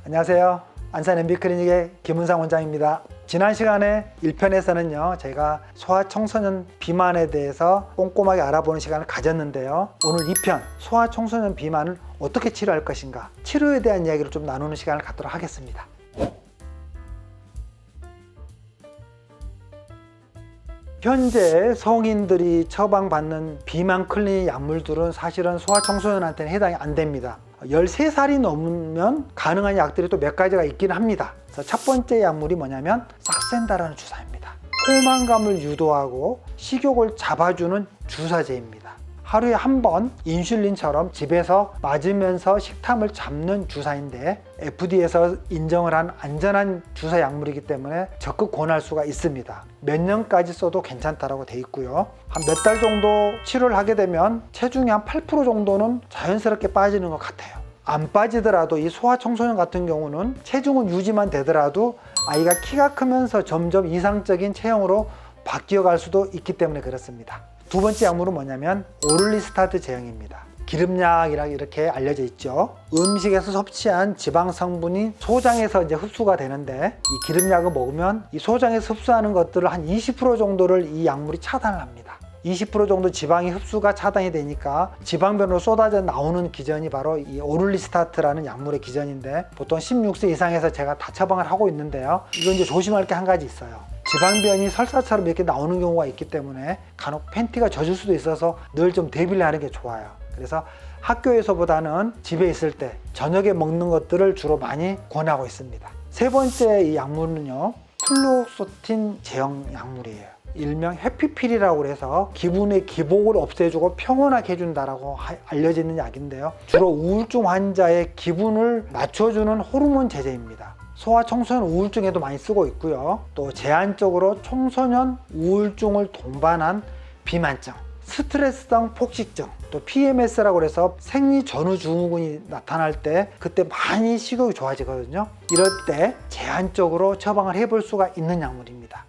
안녕하세요. 안산 MB클리닉의 김은상 원장입니다. 지난 시간에 1편에서는요, 제가 소아청소년 비만에 대해서 꼼꼼하게 알아보는 시간을 가졌는데요. 오늘 2편, 소아청소년 비만을 어떻게 치료할 것인가, 치료에 대한 이야기를 좀 나누는 시간을 갖도록 하겠습니다. 현재 성인들이 처방받는 비만 클리닉 약물들은 사실은 소아청소년한테는 해당이 안 됩니다. 13살이 넘으면 가능한 약들이 또 몇 가지가 있긴 합니다. 그래서 첫 번째 약물이 뭐냐면 삭센다라는 주사입니다. 포만감을 유도하고 식욕을 잡아주는 주사제입니다. 하루에 한 번 인슐린처럼 집에서 맞으면서 식탐을 잡는 주사인데 FDA에서 인정을 한 안전한 주사 약물이기 때문에 적극 권할 수가 있습니다. 몇 년까지 써도 괜찮다라고 돼 있고요. 한 몇 달 정도 치료를 하게 되면 체중이 한 8% 정도는 자연스럽게 빠지는 것 같아요. 안 빠지더라도 이 소아청소년 같은 경우는 체중은 유지만 되더라도 아이가 키가 크면서 점점 이상적인 체형으로 바뀌어갈 수도 있기 때문에 그렇습니다. 두 번째 약물은 뭐냐면 오를리스타트 제형입니다. 기름약이라 이렇게 알려져 있죠. 음식에서 섭취한 지방 성분이 소장에서 이제 흡수가 되는데 이 기름약을 먹으면 이 소장에서 흡수하는 것들을 한 20% 정도를 이 약물이 차단을 합니다. 20% 정도 지방이 흡수가 차단이 되니까 지방변으로 쏟아져 나오는 기전이 바로 이 오를리스타트라는 약물의 기전인데 보통 16세 이상에서 제가 다 처방을 하고 있는데요. 이건 이제 조심할 게 한 가지 있어요. 지방변이 설사처럼 이렇게 나오는 경우가 있기 때문에 간혹 팬티가 젖을 수도 있어서 늘 좀 대비를 하는 게 좋아요. 그래서 학교에서보다는 집에 있을 때 저녁에 먹는 것들을 주로 많이 권하고 있습니다. 세 번째 이 약물은요, 플루옥소틴 제형 약물이에요. 일명 해피필이라고 해서 기분의 기복을 없애주고 평온하게 해준다라고 알려져 있는 약인데요. 주로 우울증 환자의 기분을 낮춰주는 호르몬 제제입니다. 소아청소년 우울증에도 많이 쓰고 있고요. 또 제한적으로 청소년 우울증을 동반한 비만증, 스트레스성 폭식증, 또 PMS라고 해서 생리 전후 증후군이 나타날 때 그때 많이 식욕이 좋아지거든요. 이럴 때 제한적으로 처방을 해볼 수가 있는 약물입니다.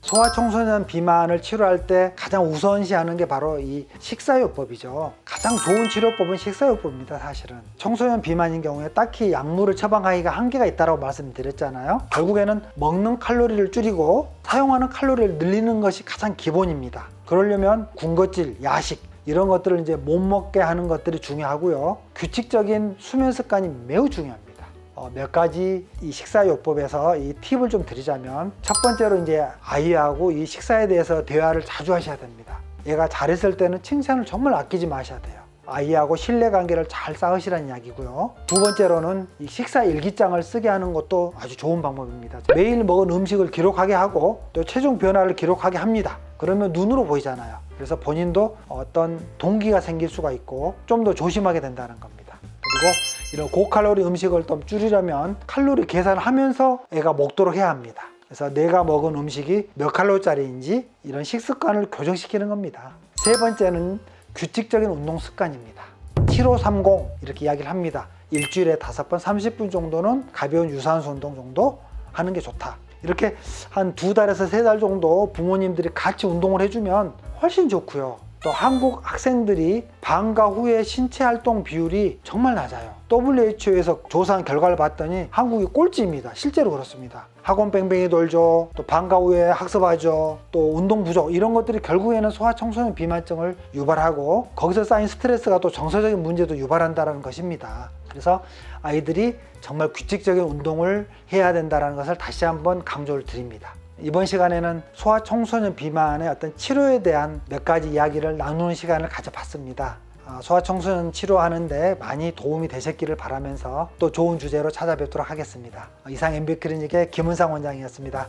소아청소년 비만을 치료할 때 가장 우선시하는 게 바로 이 식사요법이죠. 가장 좋은 치료법은 식사요법입니다. 사실은 청소년 비만인 경우에 딱히 약물을 처방하기가 한계가 있다고 말씀드렸잖아요. 결국에는 먹는 칼로리를 줄이고 사용하는 칼로리를 늘리는 것이 가장 기본입니다. 그러려면 군것질, 야식 이런 것들을 이제 못 먹게 하는 것들이 중요하고요. 규칙적인 수면 습관이 매우 중요합니다. 몇 가지 이 식사요법에서 이 팁을 좀 드리자면, 첫 번째로 이제 아이하고 이 식사에 대해서 대화를 자주 하셔야 됩니다. 얘가 잘했을 때는 칭찬을 정말 아끼지 마셔야 돼요. 아이하고 신뢰관계를 잘 쌓으시라는 이야기고요. 두 번째로는 이 식사 일기장을 쓰게 하는 것도 아주 좋은 방법입니다. 매일 먹은 음식을 기록하게 하고 또 체중 변화를 기록하게 합니다. 그러면 눈으로 보이잖아요. 그래서 본인도 어떤 동기가 생길 수가 있고 좀 더 조심하게 된다는 겁니다. 그리고 이런 고칼로리 음식을 좀 줄이려면 칼로리 계산을 하면서 애가 먹도록 해야 합니다. 그래서 내가 먹은 음식이 몇 칼로리짜리인지 이런 식습관을 교정시키는 겁니다. 세 번째는 규칙적인 운동 습관입니다. 7530 이렇게 이야기를 합니다. 일주일에 5번 30분 정도는 가벼운 유산소 운동 정도 하는 게 좋다. 이렇게 한 2달에서 3달 정도 부모님들이 같이 운동을 해주면 훨씬 좋고요. 또 한국 학생들이 방과 후에 신체 활동 비율이 정말 낮아요. WHO에서 조사한 결과를 봤더니 한국이 꼴찌입니다. 실제로 그렇습니다. 학원 뺑뺑이 돌죠, 또 방과 후에 학습하죠, 또 운동 부족, 이런 것들이 결국에는 소아청소년 비만증을 유발하고 거기서 쌓인 스트레스가 또 정서적인 문제도 유발한다는 것입니다. 그래서 아이들이 정말 규칙적인 운동을 해야 된다는 것을 다시 한번 강조를 드립니다. 이번 시간에는 소아청소년 비만의 어떤 치료에 대한 몇 가지 이야기를 나누는 시간을 가져봤습니다. 소아청소년 치료하는데 많이 도움이 되셨기를 바라면서 또 좋은 주제로 찾아뵙도록 하겠습니다. 이상 MB클리닉의 김은상 원장이었습니다.